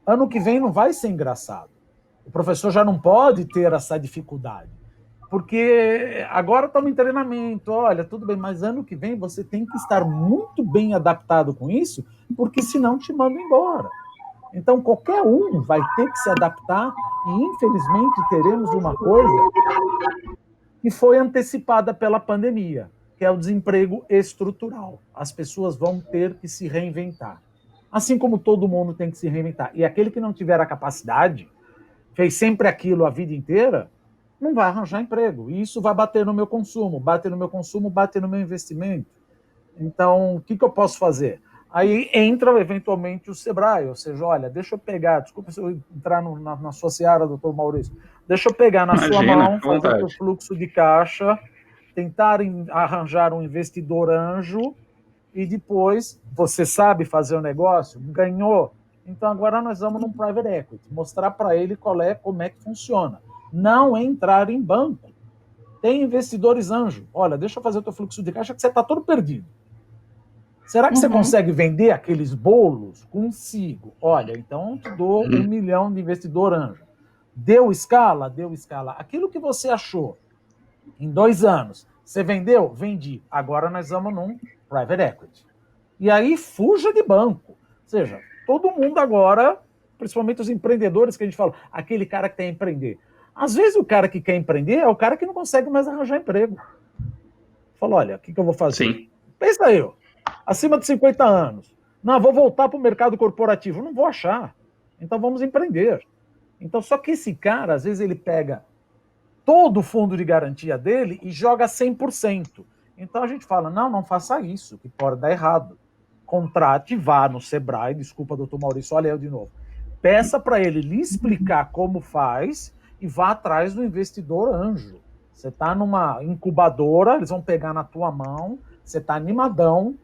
Ano que vem não vai ser engraçado. O professor já não pode ter essa dificuldade. Porque agora estamos em treinamento, olha, tudo bem, mas ano que vem você tem que estar muito bem adaptado com isso, porque senão te mandam embora. Então, qualquer um vai ter que se adaptar e, infelizmente, teremos uma coisa que foi antecipada pela pandemia, que é o desemprego estrutural. As pessoas vão ter que se reinventar. Assim como todo mundo tem que se reinventar. E aquele que não tiver a capacidade, fez sempre aquilo a vida inteira, não vai arranjar emprego. E isso vai bater no meu consumo, bate no meu investimento. Então, o que eu posso fazer? Aí entra, eventualmente, o Sebrae, ou seja, olha, deixa eu pegar, desculpa se eu entrar na sua seara, doutor Maurício, deixa eu pegar na sua mão, fazer o fluxo de caixa, tentar arranjar um investidor anjo, e depois, você sabe fazer o negócio, ganhou, então agora nós vamos num private equity, mostrar para ele como é que funciona. Não entrar em banco. Tem investidores anjo. Olha, deixa eu fazer o teu fluxo de caixa que você está todo perdido. Será que você consegue vender aqueles bolos? Consigo. Olha, então eu te dou 1 milhão de investidor anjo. Deu escala? Deu escala. Aquilo que você achou em 2 anos, você vendeu? Vendi. Agora nós vamos num private equity. E aí fuja de banco. Ou seja, todo mundo agora, principalmente os empreendedores que a gente fala, aquele cara que tem a empreender. Às vezes o cara que quer empreender é o cara que não consegue mais arranjar emprego. Fala, olha, o que eu vou fazer? Sim. Pensa eu, acima de 50 anos. Não, vou voltar para o mercado corporativo. Não vou achar. Então vamos empreender. Então, só que esse cara, às vezes ele pega todo o fundo de garantia dele e joga 100%. Então a gente fala, não faça isso, que pode dar errado. Contrate, vá no Sebrae, desculpa, doutor Maurício, olha eu de novo. Peça para ele lhe explicar como faz e vá atrás do investidor anjo. Você está numa incubadora, eles vão pegar na tua mão, você está animadão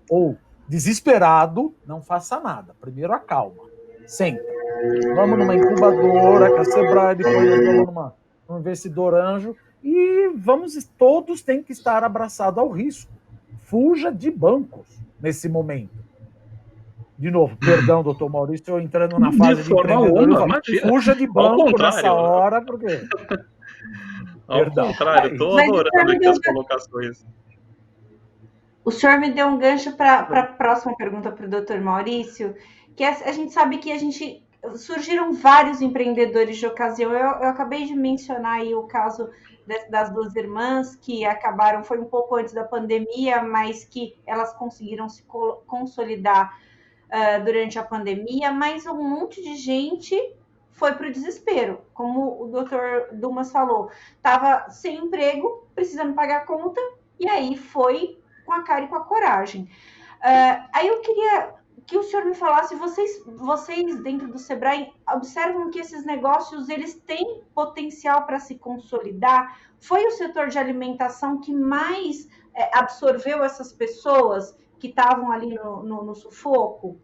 ou desesperado, não faça nada. Primeiro acalma, senta. Vamos numa incubadora, com a Sebrae, depois vamos num investidor anjo e todos têm que estar abraçados ao risco. Fuja de bancos nesse momento. De novo, perdão, doutor Maurício, eu entrando na fase de empreendedorismo. Fuja de banco nessa hora, porque... Ao contrário, estou adorando aqui as colocações. O senhor me deu um gancho para a próxima pergunta para o doutor Maurício, que a gente sabe que surgiram vários empreendedores de ocasião. Eu acabei de mencionar aí o caso das 2 irmãs que acabaram, foi um pouco antes da pandemia, mas que elas conseguiram se consolidar durante a pandemia, mas um monte de gente foi para o desespero, como o doutor Dumas falou, estava sem emprego, precisando pagar conta, e aí foi com a cara e com a coragem. Aí eu queria que o senhor me falasse, vocês dentro do Sebrae observam que esses negócios eles têm potencial para se consolidar? Foi o setor de alimentação que mais absorveu essas pessoas que estavam ali no sufoco?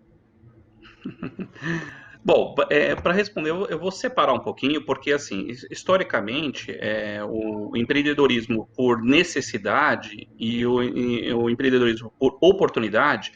Bom, para responder, eu vou separar um pouquinho, porque, assim, historicamente, o empreendedorismo por necessidade e o empreendedorismo por oportunidade,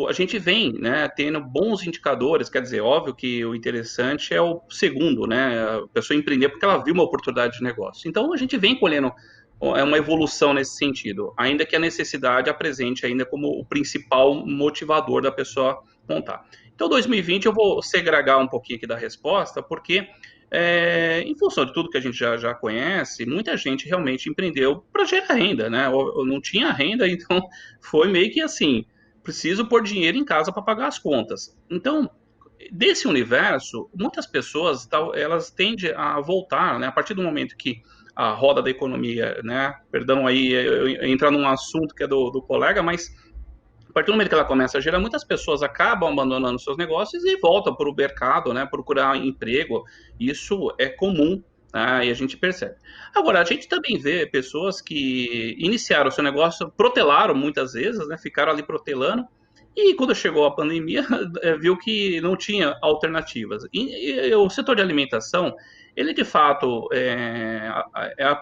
a gente vem, né, tendo bons indicadores, quer dizer, óbvio que o interessante é o segundo, né, a pessoa empreender porque ela viu uma oportunidade de negócio. Então, a gente vem colhendo uma evolução nesse sentido, ainda que a necessidade apresente ainda como o principal motivador da pessoa montar. Então, 2020 eu vou segregar um pouquinho aqui da resposta, porque em função de tudo que a gente já conhece, muita gente realmente empreendeu para gerar renda, né? Ou não tinha renda, então foi meio que assim, preciso pôr dinheiro em casa para pagar as contas. Então, desse universo, muitas pessoas, elas tendem a voltar, né? A partir do momento que a roda da economia, né? Perdão aí, eu entrar num assunto que é do colega, mas a partir do momento que ela começa a gerar, muitas pessoas acabam abandonando seus negócios e voltam para o mercado, né, procurar emprego. Isso é comum, né, e a gente percebe. Agora, a gente também vê pessoas que iniciaram o seu negócio, protelaram muitas vezes, né, ficaram ali protelando, e quando chegou a pandemia, viu que não tinha alternativas. E o setor de alimentação, ele de fato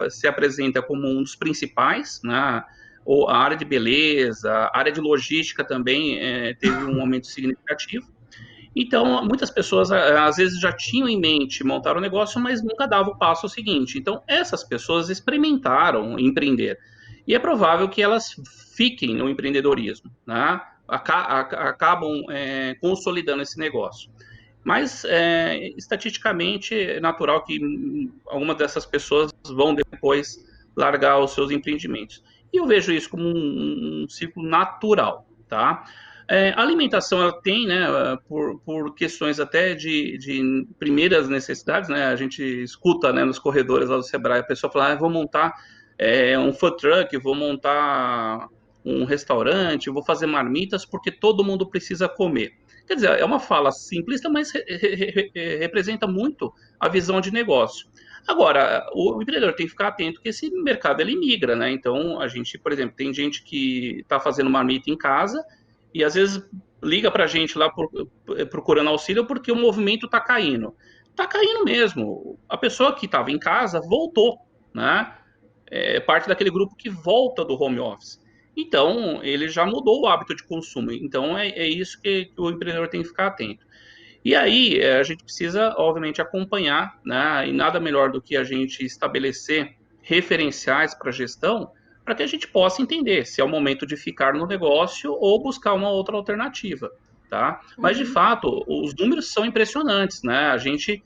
se apresenta como um dos principais, né, ou a área de beleza, a área de logística também teve um aumento significativo. Então, muitas pessoas, às vezes, já tinham em mente montar um negócio, mas nunca davam o passo seguinte. Então, essas pessoas experimentaram empreender. E é provável que elas fiquem no empreendedorismo, né? Acabam consolidando esse negócio. Mas, estatisticamente, é natural que algumas dessas pessoas vão depois largar os seus empreendimentos. E eu vejo isso como um ciclo natural, tá? A alimentação, ela tem, né, por questões até de primeiras necessidades, né, a gente escuta, né, nos corredores lá do Sebrae, a pessoa fala, vou montar um food truck, vou montar um restaurante, vou fazer marmitas, porque todo mundo precisa comer. Quer dizer, é uma fala simplista, mas representa muito a visão de negócio. Agora, o empreendedor tem que ficar atento que esse mercado ele migra, né? Então, a gente, por exemplo, tem gente que está fazendo marmita em casa e às vezes liga para a gente lá procurando auxílio porque o movimento está caindo. Está caindo mesmo. A pessoa que estava em casa voltou, né? É parte daquele grupo que volta do home office. Então, ele já mudou o hábito de consumo. Então, é isso que o empreendedor tem que ficar atento. E aí, a gente precisa, obviamente, acompanhar, né? E nada melhor do que a gente estabelecer referenciais para a gestão, para que a gente possa entender se é o momento de ficar no negócio ou buscar uma outra alternativa, tá? Mas, de fato, os números são impressionantes, né? A gente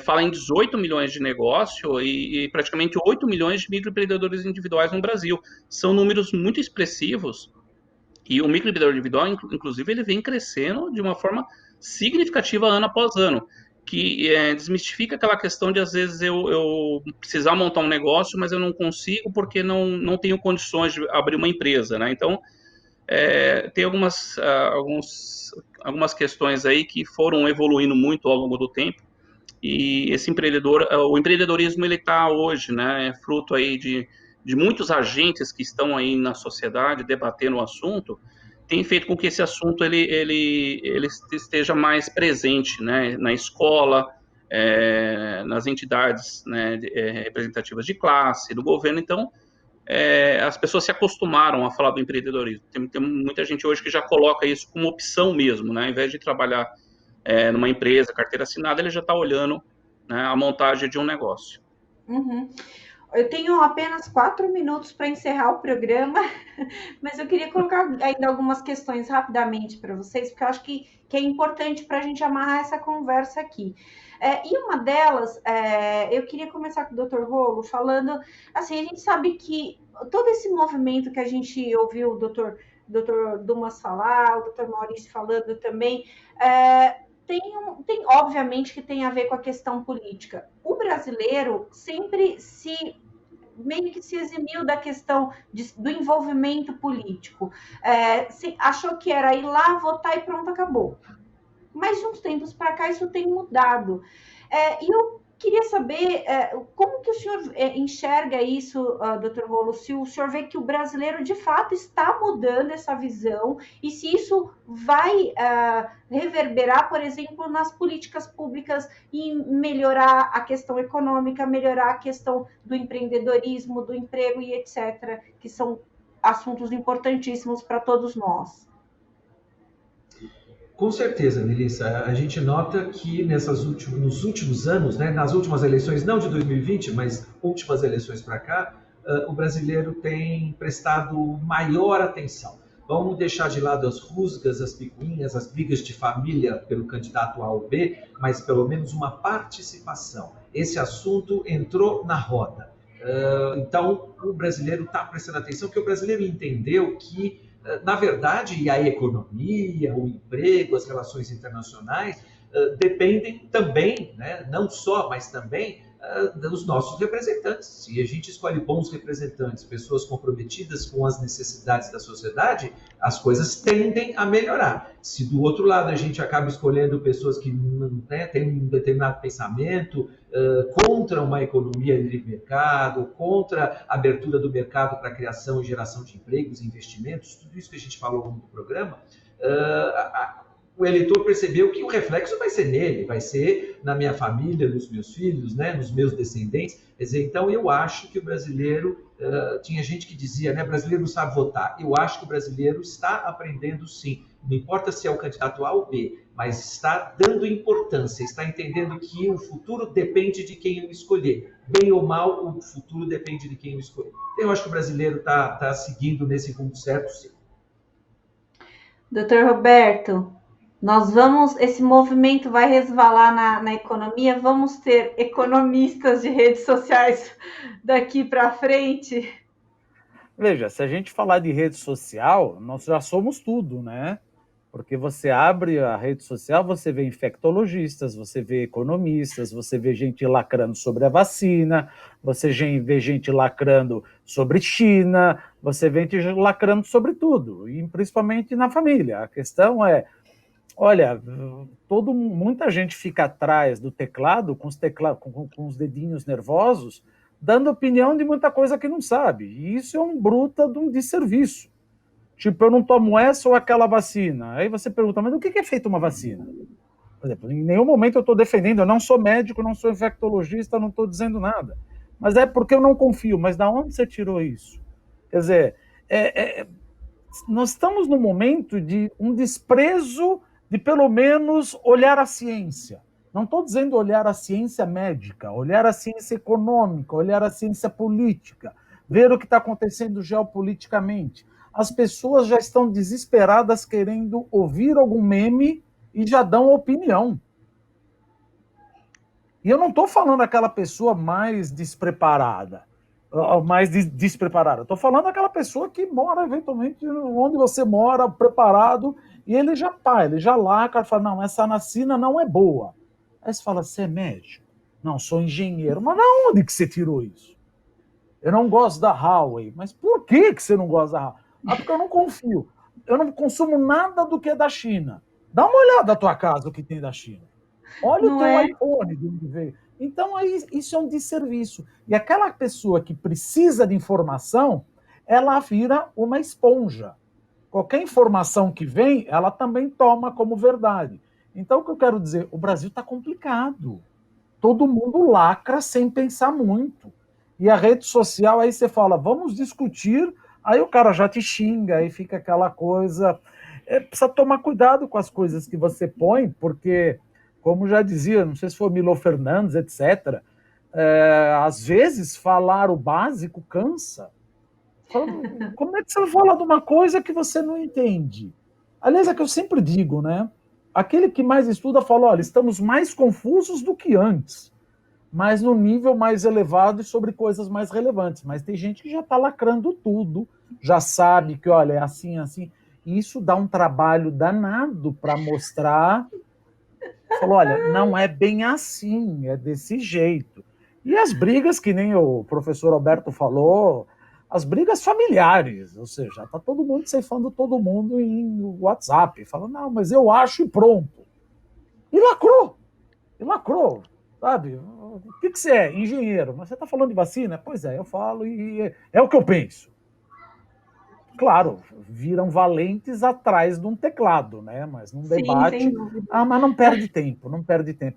fala em 18 milhões de negócio e praticamente 8 milhões de microempreendedores individuais no Brasil. São números muito expressivos e o microempreendedor individual, inclusive, ele vem crescendo de uma forma significativa ano após ano, que desmistifica aquela questão de, às vezes, eu precisar montar um negócio, mas eu não consigo porque não tenho condições de abrir uma empresa, né? Então, tem algumas questões aí que foram evoluindo muito ao longo do tempo, e esse o empreendedorismo, ele está hoje, né, fruto aí de muitos agentes que estão aí na sociedade debatendo o assunto, tem feito com que esse assunto ele esteja mais presente, né, na escola, nas entidades, né, representativas de classe, do governo. Então, as pessoas se acostumaram a falar do empreendedorismo. Tem muita gente hoje que já coloca isso como opção mesmo, né, ao invés de trabalhar numa empresa, carteira assinada, ele já está olhando, né, a montagem de um negócio. Uhum. Eu tenho apenas 4 minutos para encerrar o programa, mas eu queria colocar ainda algumas questões rapidamente para vocês, porque eu acho que é importante para a gente amarrar essa conversa aqui. E uma delas, eu queria começar com o Dr. Rolo falando, assim, a gente sabe que todo esse movimento que a gente ouviu o Dr. Dumas falar, o Dr. Maurício falando também, tem obviamente que tem a ver com a questão política. O brasileiro sempre meio que se eximiu da questão do envolvimento político. Achou que era ir lá, votar e pronto, acabou. Mas de uns tempos para cá isso tem mudado. E eu queria saber como que o senhor enxerga isso, Dr. Rolo, se o senhor vê que o brasileiro de fato está mudando essa visão e se isso vai reverberar, por exemplo, nas políticas públicas e melhorar a questão econômica, melhorar a questão do empreendedorismo, do emprego e etc., que são assuntos importantíssimos para todos nós. Com certeza, Melissa. A gente nota que nos últimos anos, né, nas últimas eleições, não de 2020, mas últimas eleições para cá, o brasileiro tem prestado maior atenção. Vamos deixar de lado as rusgas, as picuinhas, as brigas de família pelo candidato A ou B, mas pelo menos uma participação. Esse assunto entrou na roda. Então, o brasileiro está prestando atenção, porque o brasileiro entendeu que, na verdade, a economia, o emprego, as relações internacionais dependem também, né, não só, mas também dos nossos representantes. Se a gente escolhe bons representantes, pessoas comprometidas com as necessidades da sociedade, as coisas tendem a melhorar. Se do outro lado a gente acaba escolhendo pessoas que, né, têm um determinado pensamento contra uma economia de livre mercado, contra a abertura do mercado para a criação e geração de empregos e investimentos, tudo isso que a gente falou ao longo do programa, o eleitor percebeu que o reflexo vai ser nele, vai ser na minha família, nos meus filhos, né, nos meus descendentes. Quer dizer, então eu acho que o brasileiro, tinha gente que dizia, né, brasileiro não sabe votar. Eu acho que o brasileiro está aprendendo sim. Não importa se é o candidato A ou B, mas está dando importância, está entendendo que o futuro depende de quem eu escolher. Bem ou mal, o futuro depende de quem eu escolher. Eu acho que o brasileiro está seguindo nesse rumo certo, sim. Doutor Roberto, esse movimento vai resvalar na economia, vamos ter economistas de redes sociais daqui para frente? Veja, se a gente falar de rede social, nós já somos tudo, né? Porque você abre a rede social, você vê infectologistas, você vê economistas, você vê gente lacrando sobre a vacina, você vê gente lacrando sobre China, você vê gente lacrando sobre tudo, e principalmente na família. A questão é, olha, muita gente fica atrás do teclado, com os dedinhos nervosos, dando opinião de muita coisa que não sabe. E isso é um bruta de um desserviço. Tipo, eu não tomo essa ou aquela vacina. Aí você pergunta, mas do que é feita uma vacina? Por exemplo, em nenhum momento eu estou defendendo, eu não sou médico, não sou infectologista, não estou dizendo nada. Mas é porque eu não confio. Mas da onde você tirou isso? Quer dizer, nós estamos num momento de um desprezo de, pelo menos, olhar a ciência. Não estou dizendo olhar a ciência médica, olhar a ciência econômica, olhar a ciência política, ver o que está acontecendo geopoliticamente. As pessoas já estão desesperadas querendo ouvir algum meme e já dão opinião. E eu não estou falando aquela pessoa mais despreparada. Estou falando daquela pessoa que mora eventualmente onde você mora, preparado, e ele já lacra, fala, não, essa vacina não é boa. Aí você fala, você é médico? Não, sou engenheiro. Mas de onde que você tirou isso? Eu não gosto da Huawei. Mas por que você não gosta da Huawei? Porque eu não confio. Eu não consumo nada do que é da China. Dá uma olhada na tua casa, o que tem da China. Olha não o teu iPhone de onde veio. Então, isso é um desserviço. E aquela pessoa que precisa de informação, ela vira uma esponja. Qualquer informação que vem, ela também toma como verdade. Então, o que eu quero dizer, o Brasil está complicado. Todo mundo lacra sem pensar muito. E a rede social, aí você fala, vamos discutir, aí o cara já te xinga, aí fica aquela coisa... precisa tomar cuidado com as coisas que você põe, porque... Como já dizia, não sei se foi Milo Fernandes, etc., às vezes falar o básico cansa. Como é que você vai falar de uma coisa que você não entende? Aliás, é que eu sempre digo, né? Aquele que mais estuda fala, olha, estamos mais confusos do que antes, mas no nível mais elevado e sobre coisas mais relevantes. Mas tem gente que já está lacrando tudo, já sabe que, olha, é assim, assim. E isso dá um trabalho danado para mostrar... Falou, olha, não é bem assim, é desse jeito. E as brigas, que nem o professor Alberto falou, as brigas familiares, ou seja, está todo mundo ceifando todo mundo em WhatsApp, falando, não, mas eu acho e pronto. E lacrou, sabe? O que você é? Engenheiro. Mas você está falando de vacina? Pois é, eu falo e é o que eu penso. Claro, viram valentes atrás de um teclado, né? Mas num debate... mas não perde tempo.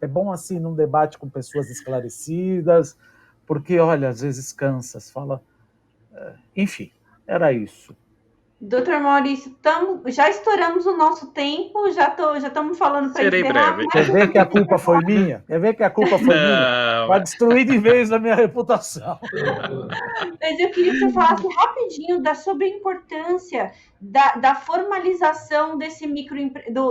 É bom assim num debate com pessoas esclarecidas, porque, olha, às vezes cansa, fala... Enfim, era isso. Doutor Maurício, já estouramos o nosso tempo, já estamos falando para encerrar. Breve. Quer ver que a culpa foi minha? Vai destruir de vez a minha reputação. Mas eu queria que você falasse rapidinho sobre a importância da formalização desse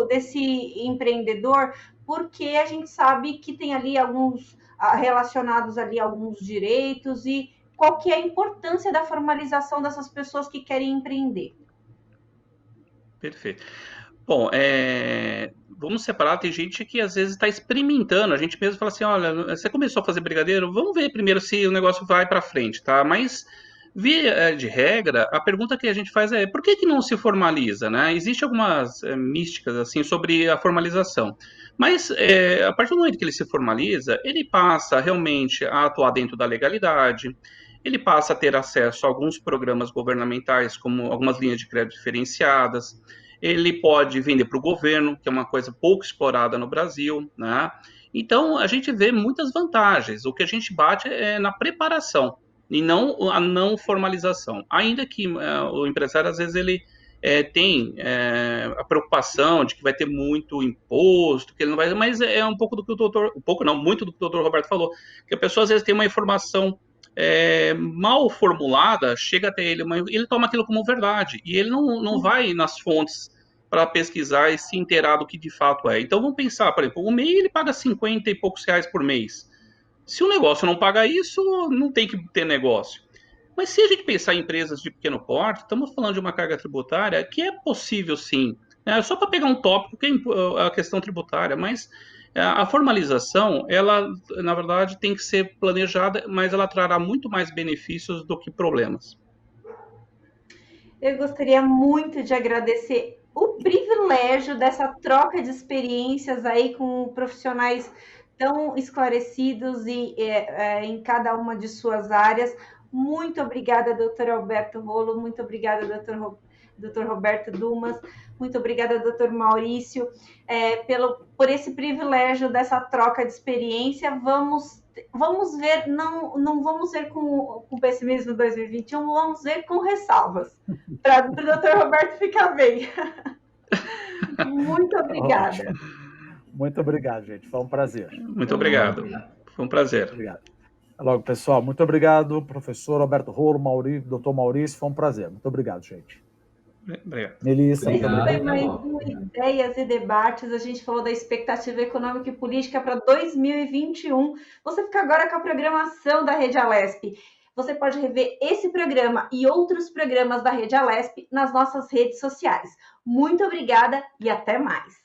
desse empreendedor, porque a gente sabe que tem ali alguns relacionados ali alguns direitos, e qual que é a importância da formalização dessas pessoas que querem empreender. Perfeito. Bom, vamos separar. Tem gente que às vezes está experimentando. A gente mesmo fala assim: olha, você começou a fazer brigadeiro, vamos ver primeiro se o negócio vai para frente, tá? Mas, via de regra, a pergunta que a gente faz é: por que não se formaliza, né? Existem algumas místicas assim sobre a formalização. Mas, a partir do momento que ele se formaliza, ele passa realmente a atuar dentro da legalidade. Ele passa a ter acesso a alguns programas governamentais, como algumas linhas de crédito diferenciadas. Ele pode vender para o governo, que é uma coisa pouco explorada no Brasil, né? Então, a gente vê muitas vantagens. O que a gente bate é na preparação e não a não formalização. Ainda que o empresário, às vezes, ele tem a preocupação de que vai ter muito imposto, que ele não vai, mas é um pouco do que muito do que o doutor Roberto falou, que a pessoa, às vezes, tem uma informação mal formulada, chega até ele, mas ele toma aquilo como verdade, e ele não vai nas fontes para pesquisar e se inteirar do que de fato é. Então vamos pensar, por exemplo, o MEI ele paga 50 e poucos reais por mês. Se o negócio não paga isso, não tem que ter negócio. Mas se a gente pensar em empresas de pequeno porte, estamos falando de uma carga tributária que é possível sim. Só para pegar um tópico, que é a questão tributária, mas a formalização, ela, na verdade, tem que ser planejada, mas ela trará muito mais benefícios do que problemas. Eu gostaria muito de agradecer o privilégio dessa troca de experiências aí com profissionais tão esclarecidos e em cada uma de suas áreas. Muito obrigada, doutor Alberto Rolo, muito obrigada, doutor Roberto Dumas, muito obrigada, doutor Maurício, por esse privilégio dessa troca de experiência. Vamos ver, não vamos ver com pessimismo 2021, vamos ver com ressalvas, para o doutor Roberto ficar bem. Muito obrigada. Ótimo. Muito obrigado, gente. Foi um prazer. Muito obrigado. Foi um prazer. Obrigado. Logo, pessoal, muito obrigado, professor Roberto Rolo, doutor Maurício, foi um prazer. Muito obrigado, gente. Obrigado. Melissa, foi mais ideias e debates. A gente falou da expectativa econômica e política para 2021. Você fica agora com a programação da Rede Alesp. Você pode rever esse programa e outros programas da Rede Alesp nas nossas redes sociais. Muito obrigada e até mais.